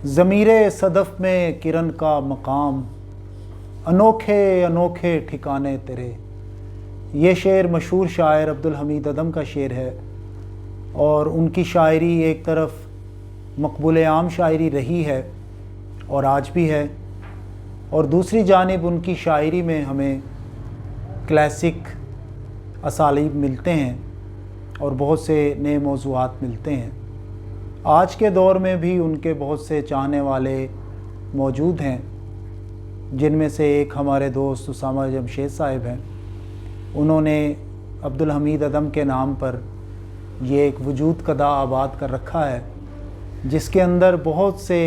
ضمیر صدف میں کرن کا مقام، انوکھے انوکھے ٹھکانے تیرے۔ یہ شعر مشہور شاعر عبدالحمید ادم کا شعر ہے، اور ان کی شاعری ایک طرف مقبول عام شاعری رہی ہے اور آج بھی ہے، اور دوسری جانب ان کی شاعری میں ہمیں کلاسک اسالیب ملتے ہیں اور بہت سے نئے موضوعات ملتے ہیں۔ آج کے دور میں بھی ان کے بہت سے چاہنے والے موجود ہیں، جن میں سے ایک ہمارے دوست اسامہ جمشید صاحب ہیں۔ انہوں نے عبدالحمید ادم کے نام پر یہ ایک وجود قدا آباد کر رکھا ہے، جس کے اندر بہت سے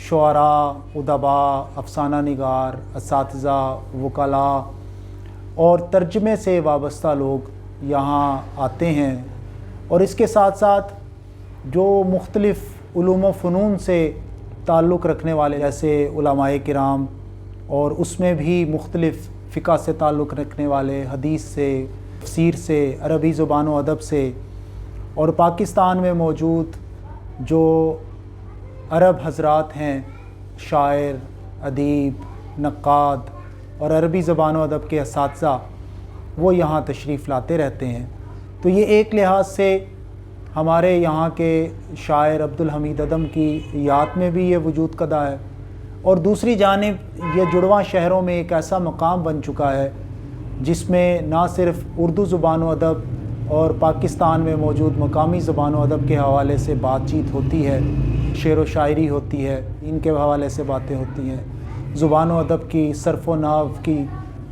شعراء، ادباء، افسانہ نگار، اساتذہ، وکلاء اور ترجمے سے وابستہ لوگ یہاں آتے ہیں، اور اس کے ساتھ ساتھ جو مختلف علوم و فنون سے تعلق رکھنے والے جیسے علماء کرام، اور اس میں بھی مختلف فقہ سے تعلق رکھنے والے، حدیث سے، تفسیر سے، عربی زبان و ادب سے، اور پاکستان میں موجود جو عرب حضرات ہیں، شاعر، ادیب، نقاد اور عربی زبان و ادب کے اساتذہ، وہ یہاں تشریف لاتے رہتے ہیں۔ تو یہ ایک لحاظ سے ہمارے یہاں کے شاعر عبدالحمید ادم کی یاد میں بھی یہ وجود قدا ہے، اور دوسری جانب یہ جڑواں شہروں میں ایک ایسا مقام بن چکا ہے جس میں نہ صرف اردو زبان و ادب اور پاکستان میں موجود مقامی زبان و ادب کے حوالے سے بات چیت ہوتی ہے، شعر و شاعری ہوتی ہے، ان کے حوالے سے باتیں ہوتی ہیں، زبان و ادب کی صرف و نحو کی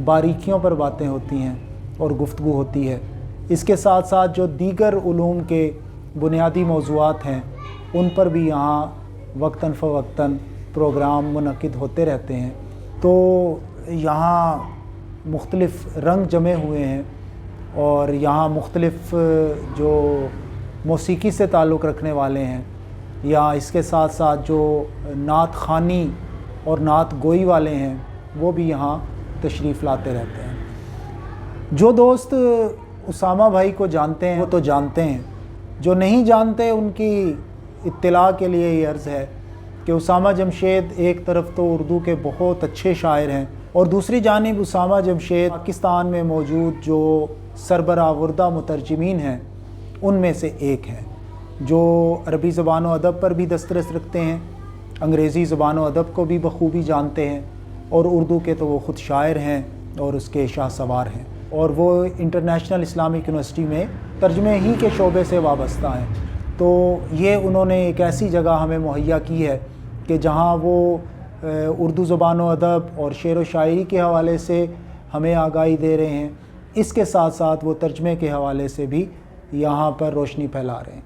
باریکیوں پر باتیں ہوتی ہیں اور گفتگو ہوتی ہے۔ اس کے ساتھ ساتھ جو دیگر علوم کے بنیادی موضوعات ہیں، ان پر بھی یہاں وقتاً فوقتاً پروگرام منعقد ہوتے رہتے ہیں۔ تو یہاں مختلف رنگ جمے ہوئے ہیں، اور یہاں مختلف جو موسیقی سے تعلق رکھنے والے ہیں، یا اس کے ساتھ ساتھ جو نعت خوانی اور نعت گوئی والے ہیں، وہ بھی یہاں تشریف لاتے رہتے ہیں۔ جو دوست اسامہ بھائی کو جانتے ہیں وہ تو جانتے ہیں، جو نہیں جانتے ان کی اطلاع کے لیے یہ عرض ہے کہ اسامہ جمشید ایک طرف تو اردو کے بہت اچھے شاعر ہیں، اور دوسری جانب اسامہ جمشید پاکستان میں موجود جو سربراہ مترجمین ہیں ان میں سے ایک ہیں، جو عربی زبان و ادب پر بھی دسترس رکھتے ہیں، انگریزی زبان و ادب کو بھی بخوبی جانتے ہیں، اور اردو کے تو وہ خود شاعر ہیں اور اس کے شاہ سوار ہیں، اور وہ انٹرنیشنل اسلامک یونیورسٹی میں ترجمے ہی کے شعبے سے وابستہ ہیں۔ تو یہ انہوں نے ایک ایسی جگہ ہمیں مہیا کی ہے کہ جہاں وہ اردو زبان و ادب اور شعر و شاعری کے حوالے سے ہمیں آگاہی دے رہے ہیں، اس کے ساتھ ساتھ وہ ترجمے کے حوالے سے بھی یہاں پر روشنی پھیلا رہے ہیں۔